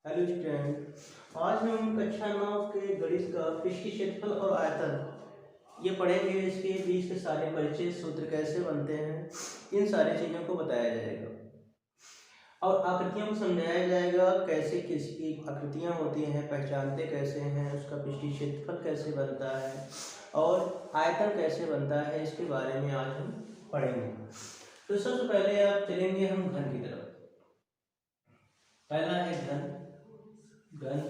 Hello student, आज हम कक्षा 9 के गणित का पृष्ठीय क्षेत्रफल और आयतन ये पढ़ेंगे। इसके बीच के सारे परिचय सूत्र कैसे बनते हैं, इन सारी चीज़ों को बताया जाएगा और आकृतियों को समझाया जाएगा। कैसे किसकी आकृतियाँ होती हैं, पहचानते कैसे हैं, उसका पृष्ठीय क्षेत्रफल कैसे बनता है और आयतन कैसे बनता है, इसके बारे में आज हम पढ़ेंगे। तो सबसे पहले आप चलेंगे हम घन की तरफ। पहला है घन।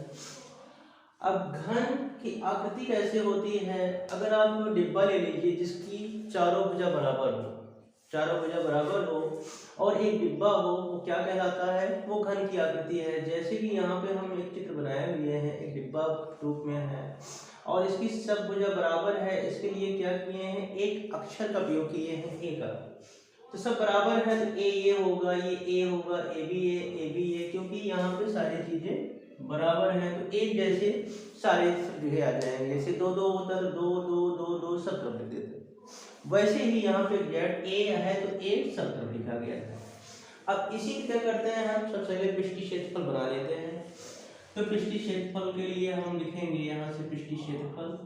अब घन की आकृति कैसे होती है? अगर आप डिब्बा ले लीजिए जिसकी चारों भुजा बराबर हो और एक डिब्बा हो, वो क्या कहलाता है? वो घन की आकृति है। जैसे कि यहाँ पे हम एक चित्र बनाए हुए हैं, एक डिब्बा रूप में है और इसकी सब भुजा बराबर है। इसके लिए क्या किए हैं? एक अक्षर का प्रयोग किए हैं, ए का। तो सब बराबर है तो ये होगा, ये ए होगा, ए भी ए, क्योंकि यहाँ पे सारी चीजें बराबर हैं तो एक जैसे सारे जगह आ जाएंगे। जैसे दो दो होता तो दो दो दो दो सब तरफ लिख देते, वैसे ही यहाँ पे जेड ए है तो ए सब तरफ लिखा गया है। अब इसी क्या करते हैं, हम सबसे पहले पृष्ठीय क्षेत्रफल बना लेते हैं। तो पृष्ठीय क्षेत्रफल के लिए हम लिखेंगे यहाँ से पृष्ठीय क्षेत्रफल।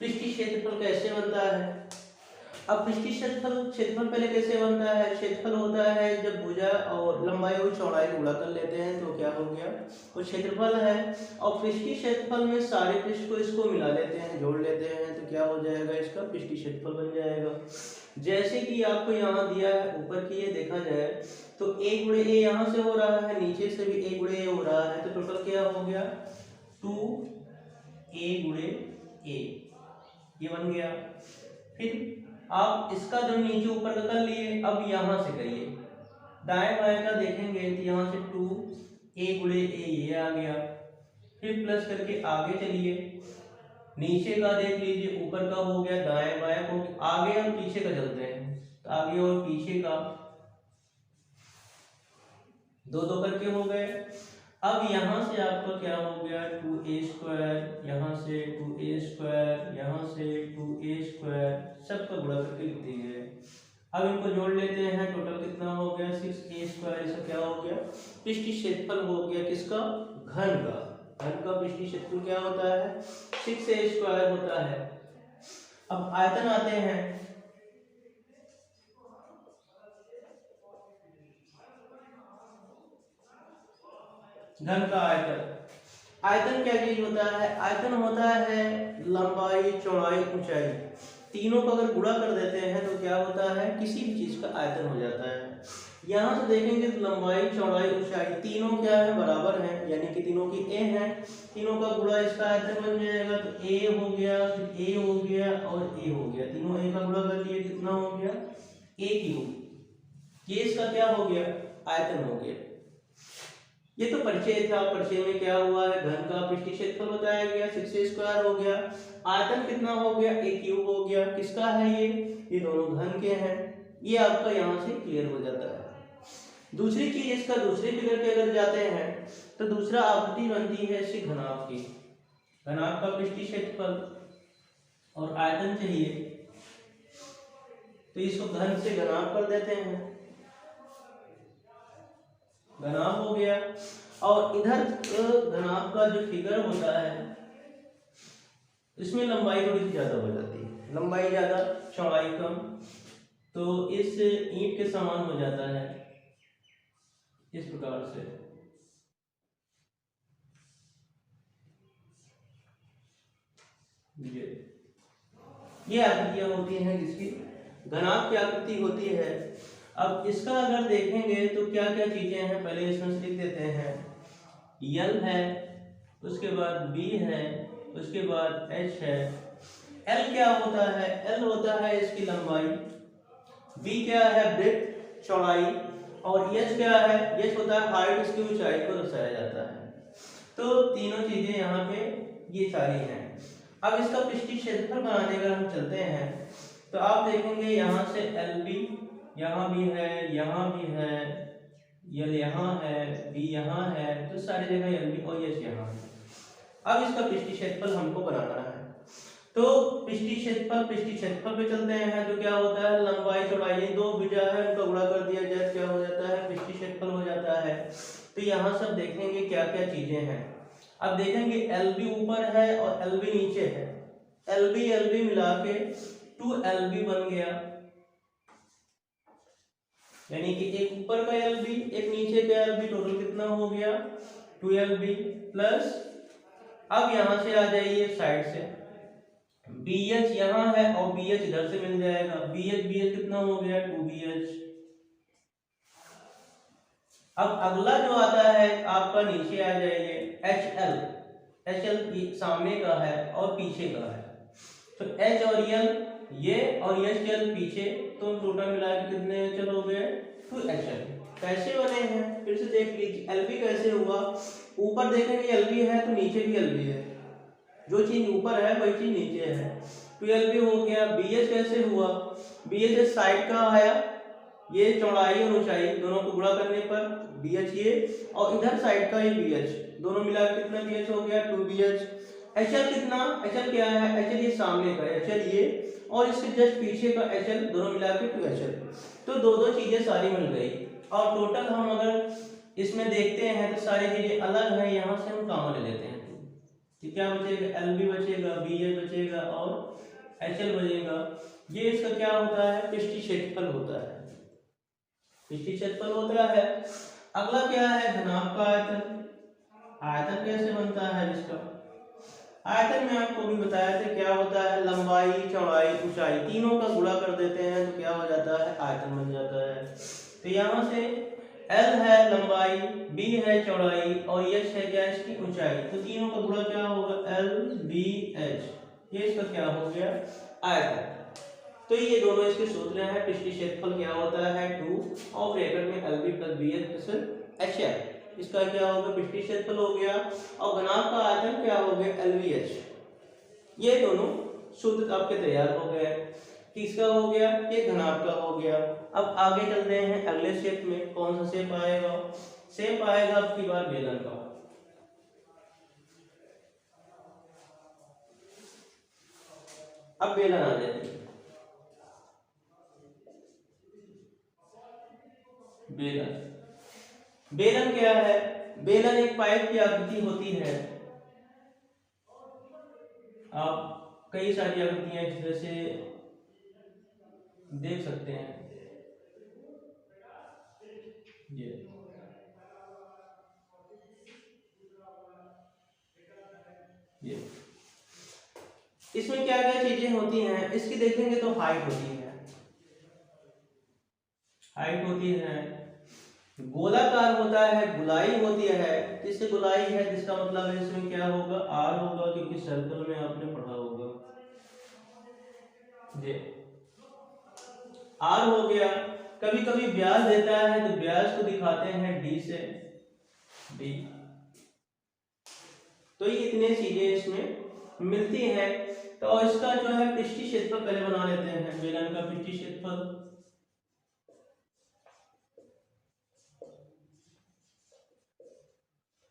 पृष्ठीय क्षेत्रफल कैसे बनता है? अब पृष्ठीय क्षेत्रफल पहले कैसे बनता है? क्षेत्रफल होता है जब भुजा और लंबाई और चौड़ाई गुणा कर लेते हैं तो क्या हो गया, वो क्षेत्रफल है। और पृष्ठीय क्षेत्रफल में सारे पृष्ठ को इसको मिला लेते हैं, जोड़ लेते हैं तो क्या हो जाएगा, इसका पृष्ठीय क्षेत्रफल बन जाएगा। जैसे कि आपको यहाँ दिया है, ऊपर की ये देखा जाए तो a गुणे ए यहाँ से हो रहा है, नीचे से भी a गुणे ए हो रहा है, तो टोटल क्या हो गया 2a गुणे ए, ये बन गया। फिर आप इसका जो नीचे ऊपर का कर लिए, अब यहाँ से करिए, दाएं बाएं का देखेंगे तो यहाँ से 2a गुणे ए ये आ गया। फिर प्लस करके आगे चलिए, नीचे का देख लीजिए, ऊपर का हो गया, दाएं बाएं को आगे और पीछे का चलते हैं तो आगे और पीछे का दो दो करके हो गए। अब यहाँ से आपका क्या हो गया 2a², यहाँ से 2a², यहाँ से 2a², सबका गुणा करके लिख दिए। अब इनको जोड़ लेते हैं, टोटल कितना हो गया 6a²। इसका क्या हो गया, पृष्ठीय क्षेत्रफल हो गया किसका, घन का। घन का पृष्ठीय क्षेत्रफल क्या होता है, 6a² होता है। अब आयतन आते हैं। घन का आयतन क्या चीज होता है? आयतन होता है लंबाई चौड़ाई ऊंचाई, तीनों को अगर गुणा कर देते हैं तो क्या होता है, किसी भी चीज का आयतन हो जाता है। यहाँ से देखेंगे तो लंबाई चौड़ाई ऊंचाई तीनों क्या है, बराबर हैं, यानी कि तीनों की ए है, तीनों का गुणा इसका आयतन बन जाएगा। तो ए हो गया, फिर ए हो गया और ए हो गया, तीनों ए का गुणा कर लिए, कितना हो गया a³। ये इसका क्या हो गया, आयतन हो गया। ये तो परिचय था, परिचय में क्या हुआ है, घन का पृष्ठीय क्षेत्रफल बताया गया, 6a² हो गया। आयतन कितना हो गया, a³ हो गया। किसका है ये दोनों घन के हैं। ये आपका यहाँ से क्लियर हो जाता है। दूसरी चीज, इसका दूसरे फिगर पे अगर जाते हैं तो दूसरा आकृति बनती है इसकी घनाभ की। घनाभ का पृष्ठीय क्षेत्रफल और आयतन चाहिए तो इसको घन से घनाभ कर देते हैं, घनाभ हो गया। और इधर घनाभ का जो फिगर होता है इसमें लंबाई थोड़ी सी ज्यादा हो जाती है, लंबाई ज्यादा चौड़ाई कम, तो इस ईंट के समान हो जाता है इस प्रकार से। ये आकृतियां होती हैं जिसकी घनाभ की आकृति होती है। अब इसका अगर देखेंगे तो क्या क्या चीजें हैं, पहले इसमें से लिख देते हैं। यल है, उसके बाद बी है, उसके बाद एच है। एल क्या होता है, एल होता है इसकी लंबाई, बी क्या है ब्रेड्थ चौड़ाई, और एच क्या है, एच होता है हाइट, इसकी ऊंचाई को दर्शाया जाता है। तो तीनों चीजें यहाँ पे ये सारी हैं। अब इसका पृष्ठीय क्षेत्रफल बनाने अगर हम चलते हैं तो आप देखेंगे यहाँ से एल बी यहाँ भी है, यहाँ भी है, यल यहाँ है, बी यहाँ है, तो सारी जगह यल बी और एच यहाँ है। अब इसका पृष्ठीय क्षेत्रफल हमको बनाना है तो पृष्ठीय क्षेत्रफल पे चलते हैं। तो क्या होता है, लंबाई चौड़ाई ये दो भुजा है उनका गुणा कर दिया जाए, क्या हो जाता है, पृष्ठीय क्षेत्रफल हो जाता है। तो यहाँ सब देखेंगे क्या क्या चीजें हैं। अब देखेंगे LB ऊपर है और LB नीचे है, LB मिला के 2LB बन गया, यानी कि एक ऊपर का LB एक नीचे का LB, टोटल कितना हो गया 2LB प्लस, अब यहां से आ जाइए साइड से, BH यहाँ है और BH इधर से मिल जाएगा, BH कितना हो गया 2BH। अब अगला जो आता है आपका नीचे आ जाइए HL सामने का है और पीछे का है, तो H और L ये और HL पीछे, तो टोटल मिला के कितने HL हो गए 2HL। कैसे बने हैं फिर से देख लीजिए, LB कैसे हुआ, ऊपर देखेंगे LB है तो नीचे भी LB है, जो चीज ऊपर है वही चीज नीचे है, 12B हो गया। BH कैसे हुआ, BH साइड का आया, ये चौड़ाई और ऊंचाई दोनों को गुणा करने पर BH ये, और इधर साइड का ये BH, दोनों मिला के कितना BH हो गया 2BH। HL कितना, HL क्या है, HL ये सामने का HL ये, और इसके जस्ट पीछे का HL, दोनों मिला के 2HL। तो दो दो चीजें सारी मिल गई, और टोटल हम अगर इसमें देखते हैं तो सारी चीजें अलग है, यहाँ से हम कॉमन ले लेते हैं, तो क्या बचेगा LB बचेगा, BH बचेगा और HL बचेगा। ये इसका क्या होता है, पृष्ठीय क्षेत्रफल होता है, पृष्ठीय क्षेत्रफल होता है। अगला क्या है, घनाभ का आयतन। आयतन कैसे बनता है इसका, आयतन में आपको भी बताया था क्या होता है, लंबाई चौड़ाई ऊंचाई तीनों का गुणा कर देते हैं तो क्या हो जाता है, आयतन बन जाता है। तो यहाँ से L है लंबाई, B है चौड़ाई और H है क्या, इसकी ऊंचाई, तो तीनों का गुणा क्या होगा LBH, ये इसका क्या हो गया आयतन। तो ये दोनों इसके सूत्र हैं, पृष्ठीय क्षेत्रफल क्या होता है 2 और ब्रैकेट में LB + BH + HL, इसका क्या होगा पृष्ठीय क्षेत्रफल हो गया, और घनाभ का आयतन क्या हो गया LBH। ये दोनों सूत्र आपके तैयार हो गए, किसका हो गया, ये घनाभ का हो गया। अब आगे चलते हैं अगले शेप में, कौन सा शेप आएगा, शेप आएगा आपकी बार बेलन का। अब बेलन आ जाएगी, बेलन, बेलन क्या है, बेलन एक पाइप की आकृति होती है, आप कई सारी आकृतियां इस तरह से देख सकते हैं, ये इसमें क्या क्या चीजें होती हैं, इसकी देखेंगे तो हाइट होती है, हाइट होती है, गोलाकार होता है, गुलाई होती है, जिससे गुलाई है जिसका मतलब है इसमें क्या होगा R होगा, क्योंकि सर्कल में आपने पढ़ा होगा, ये R हो गया। कभी कभी व्यास देता है तो व्यास को दिखाते हैं D से, D, तो ये इतने चीजें इसमें मिलती हैं। तो इसका जो है पृष्ठीय क्षेत्रफल पहले बना लेते हैं, बेलन का पृष्ठीय क्षेत्रफल,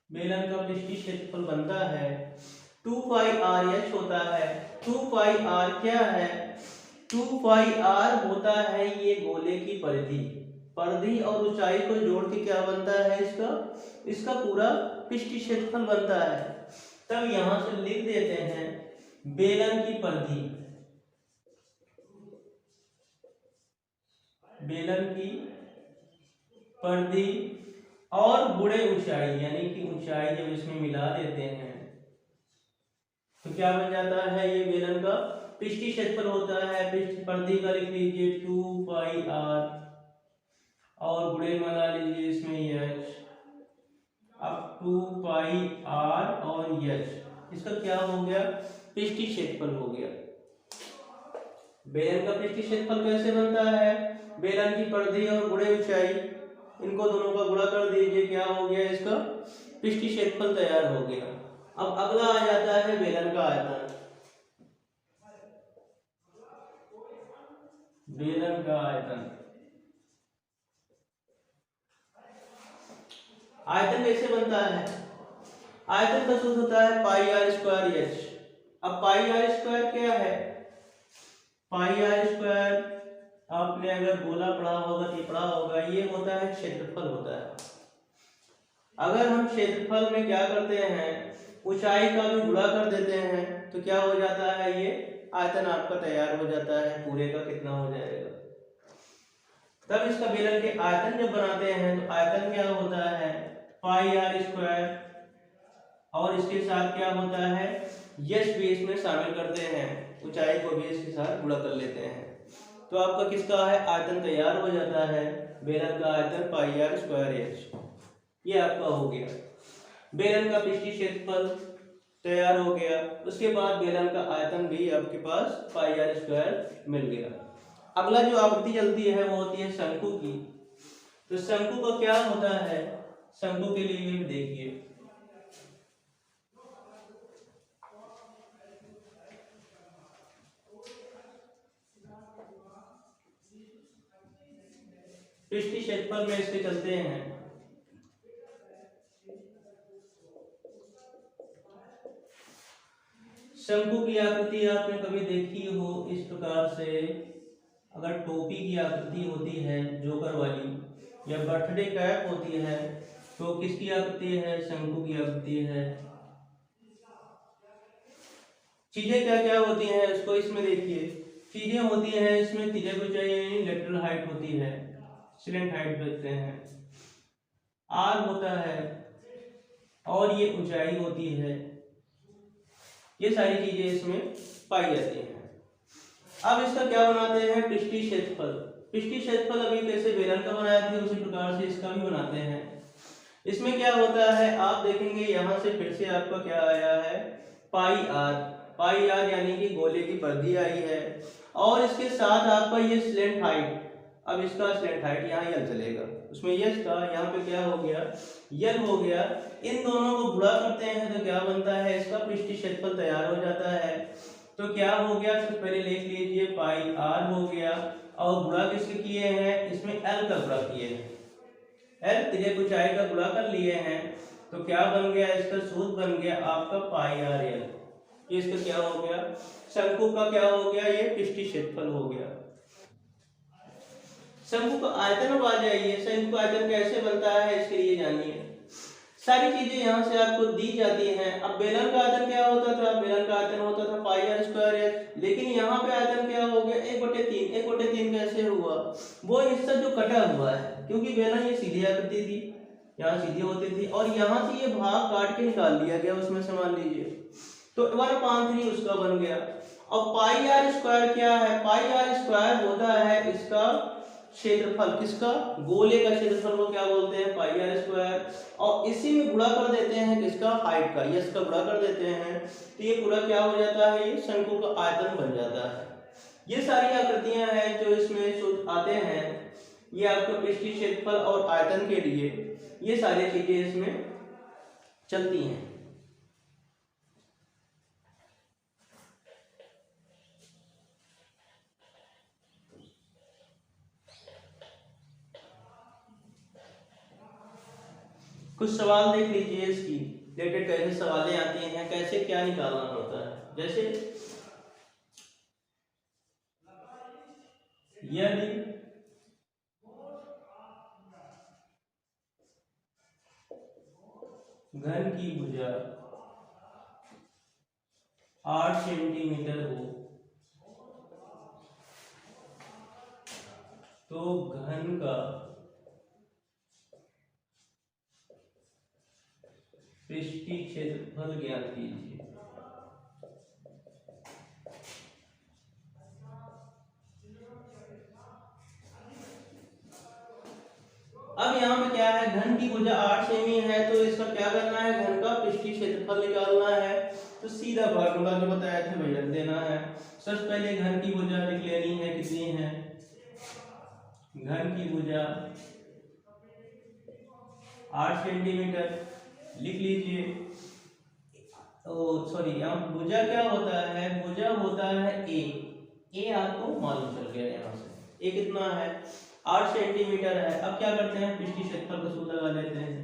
बेलन का पृष्ठीय क्षेत्रफल बनता है 2πRH होता है। 2πR क्या है, 2πR होता है ये गोले की परिधि, परिधि और ऊंचाई को जोड़ के क्या बनता है इसका, इसका पूरा पृष्ठीय क्षेत्रफल बनता है। तब यहां से लिख देते हैं बेलन की परिधि, बेलन की परिधि और गुणे ऊंचाई, यानी कि ऊंचाई जब इसमें मिला देते हैं तो क्या बन जाता है, ये बेलन का पृष्ठीय क्षेत्रफल होता है। पृष्ठ परिधि का लिख लीजिए 2πR और गुणे मिला लीजिए इसमें H, अब 2πR और H, इसका क्या हो गया पृष्ठीय क्षेत्रफल हो गया। बेलन का पृष्ठीय क्षेत्रफल कैसे बनता है, बेलन की परिधि और गुणे ऊंचाई, इनको दोनों का गुणा कर दीजिए, क्या हो गया इसका पृष्ठीय क्षेत्रफल तैयार हो गया। अब अगला आ जाता है बेलन का आयतन, बेलन का आयतन, आयतन कैसे बनता है, आयतन का सूत्र होता है πr² H, अब पाई आर स्क्वायर क्या है? पाई आर स्क्वायर आपने अगर गोला पढ़ा होगा तो पढ़ा होगा, ये होता है क्षेत्रफल होता है। अगर हम क्षेत्रफल में क्या करते हैं, ऊंचाई का भी गुणा कर देते हैं तो क्या हो जाता है, ये आयतन आपका तैयार हो जाता है। पूरे का कितना हो जाएगा? तब इसका बेलन के आयतन जब बनाते हैं तो आयतन क्या होता है, पाई आर स्क्वायर, और इसके साथ क्या होता है, यश भी इसमें शामिल करते हैं, ऊंचाई को भी इसके साथ गुणा कर लेते हैं। तो आपका किसका है, आयतन तैयार हो जाता है, बेलन का आयतन पाई आर स्क्वायर एच। ये आपका हो गया बेलन का पृष्ठीय क्षेत्रफल तैयार हो गया। उसके बाद बेलन का आयतन भी आपके पास पाई आर स्क्वायर मिल गया। अगला जो आकृति चलती है वो होती है शंकु की। तो शंकु का क्या होता है, शंकु के लिए भी देखिए, पृष्ठीय क्षेत्रफल में इसके चलते हैं। शंकु की आकृति आपने कभी देखी हो इस प्रकार से, अगर टोपी की आकृति होती है जोकर वाली, या बर्थडे कैप होती है, तो किसकी आकृति है, शंकु की आकृति है। चीजें क्या क्या होती हैं इसको इसमें देखिए, चीजें होती हैं इसमें तिर्यक ऊंचाई लेटरल हाइट होती है, स्लेंट हाइट बोलते हैं, आर होता है, और ये ऊंचाई होती है। ये सारी चीजें इसमें पाई जाती हैं। अब इसका क्या बनाते हैं, पृष्ठीय क्षेत्रफल। पृष्ठीय क्षेत्रफल अभी कैसे बेलन का बनाया था उसी प्रकार से इसका भी बनाते हैं। इसमें क्या होता है, आप देखेंगे यहां से फिर से आपका क्या आया है, पाई आर। पाई आर यानी कि गोले की परिधि आई है, और इसके साथ आपका ये स्लेंट हाइट। अब इसका स्लेंट हाइट यहाँ यल चलेगा, उसमें यश का यहाँ पे क्या हो गया, यल हो गया। इन दोनों को गुणा करते हैं तो क्या बनता है, इसका पृष्ठीय क्षेत्रफल तैयार हो जाता है। तो क्या हो गया, सबसे पहले लिख लीजिए पाई आर हो गया, और गुणा किसके किए हैं, इसमें एल का गुणा किए हैं, एल तिर्यक ऊंचाई का गुणा कर लिए हैं। तो क्या बन गया, इसका सूत्र बन गया आपका पाई आर एल। ये इसका क्या हो गया, शंकु का क्या हो गया, ये पृष्ठीय क्षेत्रफल हो गया। शंकु का आयतन अब आ जाइए, शंकु का आयतन कैसे बनता है इसके लिए जानिए। सारी चीजें यहाँ से आपको दी जाती हैं। अब बेलन का आयतन क्या होता था, बेलन का आयतन होता था पाई आर स्क्वायर एच, लेकिन यहाँ पे आयतन क्या हो गया, 1/3। 1/3 कैसे हुआ, वो हिस्सा जो कटा हुआ है, क्योंकि बेलन ये सीधी आकृति थी, यहाँ सीधी होती थी, और यहाँ से ये भाग काट के निकाल लिया गया उसमें से, मान लीजिए तो 1/3 उसका बन गया। और पाई आर स्क्वायर क्या है, पाई आर स्क्वायर होता है इसका क्षेत्रफल, किसका, गोले का क्षेत्रफल को क्या बोलते हैं, पाई आर स्क्वायर। और इसी में गुणा कर देते हैं किसका, हाइट का, यश का गुणा कर देते हैं, तो ये पूरा क्या हो जाता है, ये शंकु का आयतन बन जाता है। ये सारी आकृतियां हैं जो इसमें सूत्र आते हैं, ये आपका पृष्ठीय क्षेत्रफल और आयतन के लिए ये सारी चीजें इसमें चलती हैं। कुछ सवाल देख लीजिए इसकी रिलेटेड, कैसे सवालें आती हैं, कैसे क्या निकालना होता है। जैसे यदि घन की भुजा 8 सेंटीमीटर हो तो घन का पृष्ठीय क्षेत्रफल ज्ञात कीजिए। अब यहाँ पे क्या है, घन की भुजा 8 सेमी है, तो इसका क्या करना है, घन का पृष्ठीय क्षेत्रफल निकालना है। तो सीधा फार्मूला जो बताया था वही रख देना है। सबसे पहले घन की भुजा लिख लेनी है, कितनी है, घन की भुजा 8 सेंटीमीटर लिख लीजिए। सॉरी, यहाँ भुजा क्या होता है, भुजा होता है ए आपको मालूम चल गया यहाँ से, ए कितना है, 8 सेंटीमीटर है। अब क्या करते हैं, पृष्ठीय क्षेत्रफल का सूत्र लगा लेते हैं,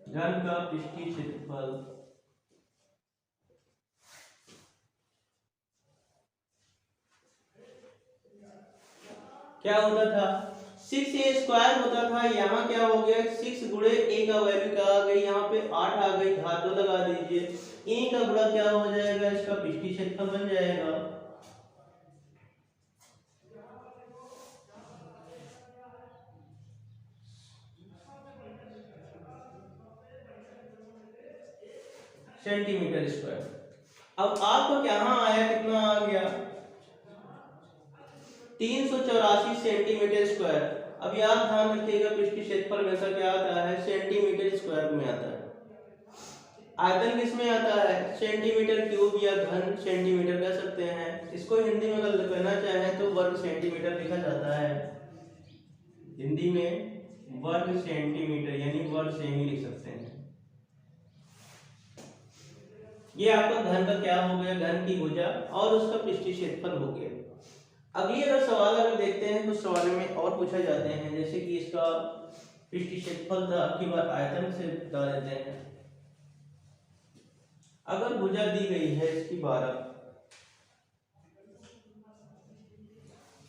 घन का पृष्ठीय क्षेत्रफल क्या होता था 6a² होता था, यहाँ क्या हो गया 6 गुणे a का वैल्यू क्या आ गई, यहाँ पे 8 आ गई, घात 2 लगा दीजिए, a का गुणा क्या हो जाएगा, इसका पृष्ठीय क्षेत्रफल बन जाएगा। Centimetre square. अब आपका यहाँ आया कितना आ गया 384 सेंटीमीटर स्क्वायर। अब यार ध्यान रखिएगा पृष्ठीय क्षेत्रफल हमेशा क्या आता है सेंटीमीटर स्क्वायर में आता है। आयतन किस में आता है सेंटीमीटर क्यूब या घन सेंटीमीटर कह सकते हैं। इसको हिंदी में अगर कहना चाहें तो वर्ग सेंटीमीटर लिखा जाता है, हिंदी में वर्ग सेंटीमीटर यानी वर्ग सेमी लिख सकते हैं। ये आपका घन का क्या हो गया, घन की भुजा और उसका पृष्ठीय क्षेत्रफल हो गया। अगली अगर सवाल अगर देखते हैं कुछ सवालों में और पूछा जाते हैं, जैसे कि इसका पृष्ठीय क्षेत्रफल था, अब की बार आयतन से बता देते हैं। अगर भुजा दी गई है इसकी 12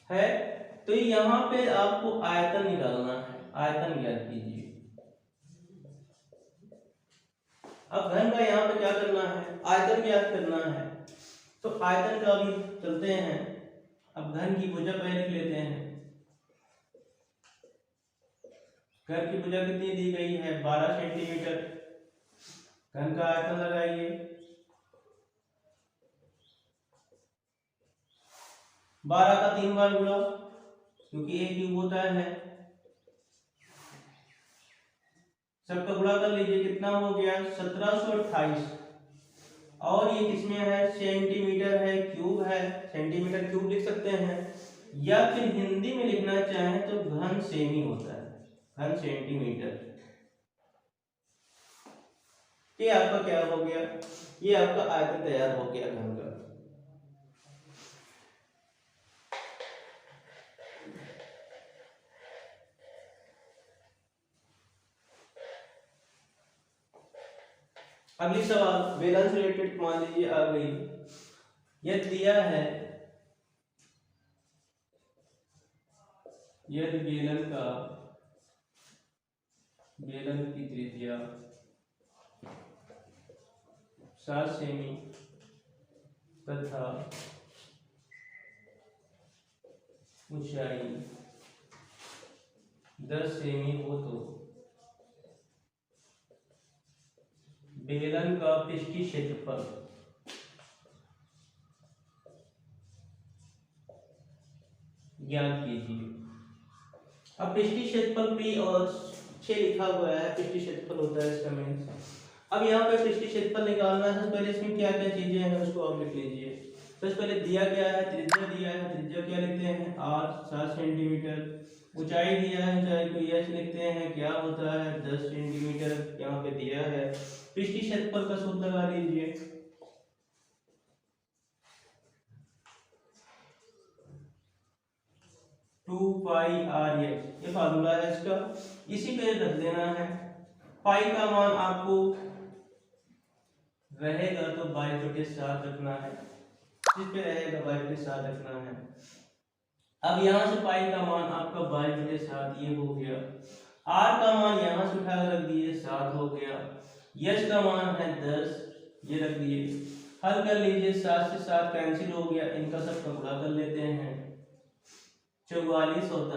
है तो यहाँ पे आपको आयतन निकालना है, आयतन ज्ञात कीजिए। अब घन का यहाँ पे क्या करना है आयतन ज्ञात करना है, तो आयतन का भी चलते हैं। अब घन की भुजा पहले लिख लेते हैं। घन की भुजा कितनी दी गई है 12 सेंटीमीटर। घन का आयतन लगाइए 12 का 3 बार गुणा क्योंकि एक क्यूब होता है, सबका गुणा कर लीजिए कितना हो गया 1728। और ये किसमें है सेंटीमीटर है, क्यूब है, सेंटीमीटर क्यूब लिख सकते हैं, या फिर हिंदी में लिखना चाहें तो घन सेमी होता है, घन सेंटीमीटर। ये आपका क्या हो गया, ये आपका आयतन तैयार हो गया घन का। अगली सवाल बेलन से रिलेटेड मान लीजिए आ गई। यह दिया है यदि बेलन की त्रिज्या 7 सेमी तथा ऊंचाई 10 सेमी हो तो बेलन का पृष्ठीय क्षेत्रफल ज्ञात कीजिए। अब पृष्ठीय क्षेत्रफल P और 6 लिखा हुआ है, पृष्ठीय क्षेत्रफल होता है इसका मीन्स। अब यहाँ पे पृष्ठीय क्षेत्रफल निकालना है, सबसे पहले इसमें क्या क्या चीजें हैं उसको आप लिख लीजिए। सबसे पहले दिया गया है त्रिज्या, दिया है त्रिज्या क्या लिखते हैं r 7 सेंटीमीटर। ऊंचाई दिया है, ऊंचाई को h लिखते हैं, क्या होता है 10 सेंटीमीटर यहाँ पे दिया है। पृष्ठीय क्षेत्रफल का सूत्र लगा लीजिए, टू पाई आर एक्स, ये फार्मूला है इसका, इसी पे रख देना है। पाई का मान आपको रहेगा तो 22/7 रखना है, इस पे रहेगा 22/7 रखना है। अब यहाँ से पाई का मान आपका 22/7 ये हो गया, आर का मान यहाँ से उठा रख दिए 7 हो गया, यश का मान है 10 ये रख दिए। हल कर लीजिए, 7 से 7 कैंसिल हो गया, इनका सबका गुणा कर लेते हैं, 44 और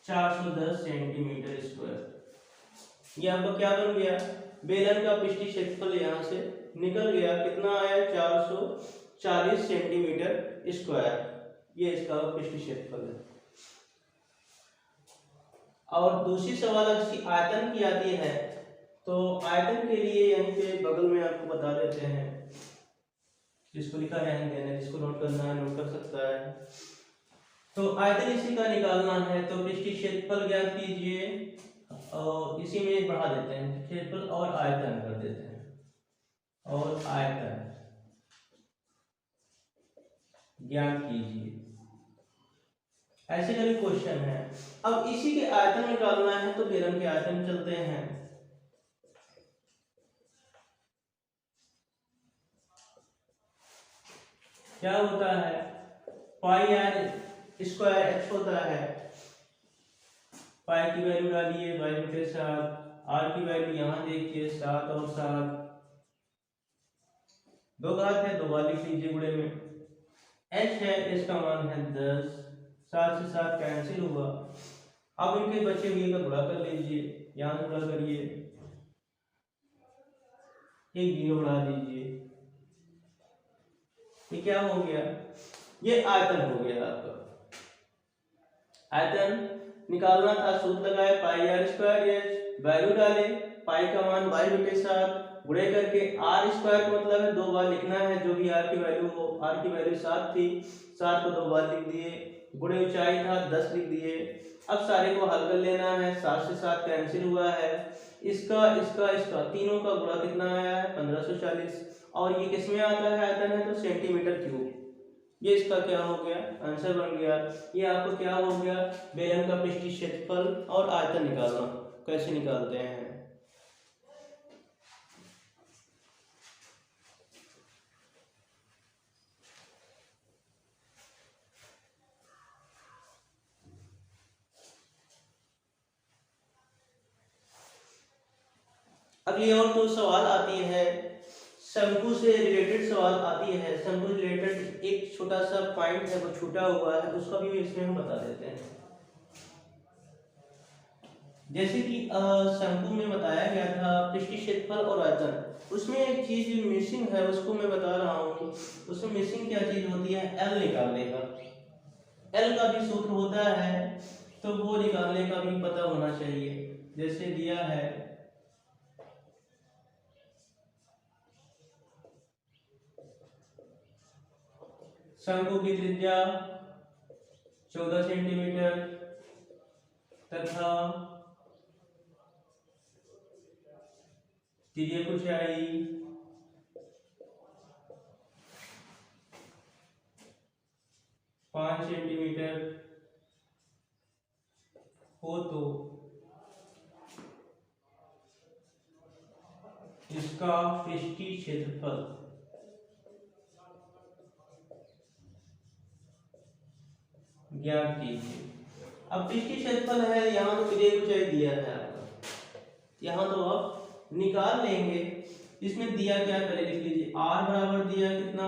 410 सेंटीमीटर स्क्वायर। ये आपका क्या बन गया बेलन का पृष्ठीय क्षेत्रफल यहाँ से निकल गया, कितना आया 440 सेंटीमीटर स्क्वायर, ये इसका पृष्ठीय क्षेत्रफल है। और दूसरी सवाल अगर आयतन की आती है तो आयतन के लिए यहीं पे बगल में आपको बता देते हैं, जिसको लिखा है जिसको नोट करना है नोट कर सकता है। तो आयतन इसी का निकालना है, तो पृष्ठीय क्षेत्रफल ज्ञात कीजिए और इसी में बढ़ा देते हैं, क्षेत्रफल और आयतन कर देते हैं, और आयतन ज्ञात कीजिए, ऐसे का भी क्वेश्चन है। अब इसी के आयतन निकालना है तो बेलन के आयतन चलते हैं। क्या होता है पाई आर स्क्वायर x होता है, पाई की वैल्यू डालिए 22/7, आर की वैल्यू यहाँ देखिए 7 और 7, दो घात है, दो बार लिख लीजिए गुणे में। h है, इसका मान है 10, 7 से 7 कैंसिल हुआ। अब इनके बचे हुए का गुणा कर लीजिए, यहाँ से गुणा करिए, एक जीरो बढ़ा दीजिए, ये क्या हो गया, ये आयतन हो गया आपका। आयतन निकालना था, सूत्र लगाए पाई आर स्क्वायर एच, वैल्यू डाले, पाई का मान 22/7 गुणे करके आर स्क्वायर का मतलब है 2 बार लिखना है, जो भी आर की वैल्यू हो। आर की वैल्यू 7 थी, 7 को 2 बार लिख दिए, गुणे ऊंचाई था 10 लिख दिए। अब सारे को हल कर लेना है, 7 से 7 कैंसिल हुआ है, इसका तीनों का गुणा कितना आया है 1540, और ये किस में आता है आयतन है तो सेंटीमीटर क्यूब। ये इसका क्या हो गया, आंसर बन गया। ये आपको क्या हो गया, बेलन का पृष्ठीय क्षेत्रफल और आयतन निकालना, कैसे निकालते हैं। अगली और तो सवाल आती है, शंकु से रिलेटेड सवाल आती है। शंकु से रिलेटेड एक छोटा सा पॉइंट है, वो छूटा हुआ है, उसका भी इसमें हम बता देते हैं। जैसे कि शंकु में बताया गया था पृष्ठीय क्षेत्रफल और आयतन, उसमें एक चीज मिसिंग है, उसको मैं बता रहा हूँ। उसमें मिसिंग क्या चीज होती है, एल निकालने का। एल का भी सूत्र होता है, तो वो निकालने का भी पता होना चाहिए। जैसे दिया है शंकु की त्रिज्या 14 सेंटीमीटर तथा तिर्यक ऊंचाई 5 सेंटीमीटर हो तो इसका पृष्ठीय क्षेत्रफल ज्ञात कीजिए। अब पृष्ठीय क्षेत्रफल है, यहाँ तो तिर्यक ऊंचाई दिया है आपका, यहाँ तो आप निकाल लेंगे। इसमें दिया क्या पहले लिख लीजिए, r बराबर दिया कितना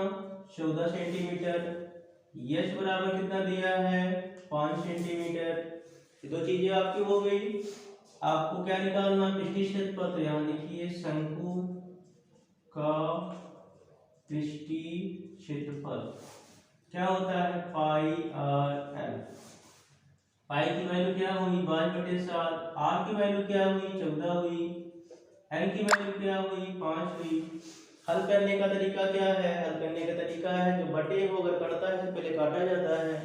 14 सेंटीमीटर, h बराबर कितना दिया है 5 सेंटीमीटर। ये दो चीजें आपकी हो गई। आपको क्या निकालना, पृष्ठीय क्षेत्रफल, तो यहाँ लिखिए शंकु का पृष्ठीय क्षेत्रफल क्या होता है पाई आर एल। पाई की वैल्यू क्या हुई 22/7, आर की वैल्यू क्या हुई 14 हुई, एल की वैल्यू क्या हुई 5 हुई। हल करने का तरीका क्या है, हल करने का तरीका है जो बटे हो अगर कटता है तो पहले काटा जाता है,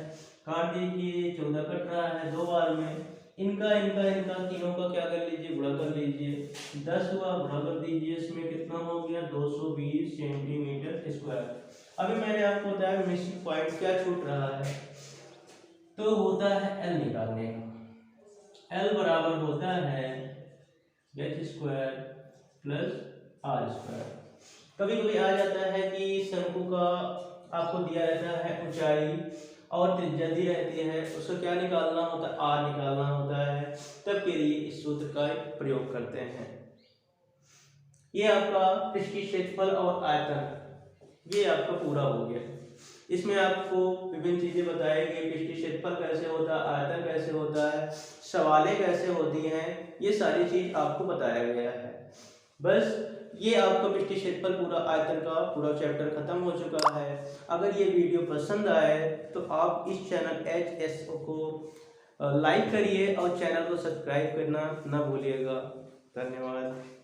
काट दीजिए, 14 कट रहा है 2 बार में, इनका इनका इनका तीनों का क्या कर लीजिए गुणा कर लीजिए, 10 हुआ गुणा कर दीजिए, इसमें कितना हो गया 220 सेंटीमीटर स्क्वायर। अभी मैंने आपको बताया मिसिंग पॉइंट क्या छूट रहा है, तो होता है एल निकालने का। एल बराबर होता है H square plus R square. कभी कभी आ जाता है कि शंकु का आपको दिया रहता है ऊंचाई और त्रिज्या दी रहती है, उसको क्या निकालना होता है आर निकालना होता है, तब के लिए इस सूत्र का प्रयोग करते हैं। ये आपका पृष्ठीय क्षेत्रफल और आयतन ये आपका पूरा हो गया। इसमें आपको विभिन्न चीजें बताई गई, पृष्ठीय क्षेत्रफल कैसे होता है, आयतन कैसे होता है, सवालें कैसे होती हैं, ये सारी चीज आपको बताया गया है। बस ये आपका पृष्ठीय क्षेत्रफल पूरा आयतन का पूरा चैप्टर खत्म हो चुका है। अगर ये वीडियो पसंद आए तो आप इस चैनल HSO को लाइक करिए और चैनल को सब्सक्राइब करना ना भूलिएगा। धन्यवाद।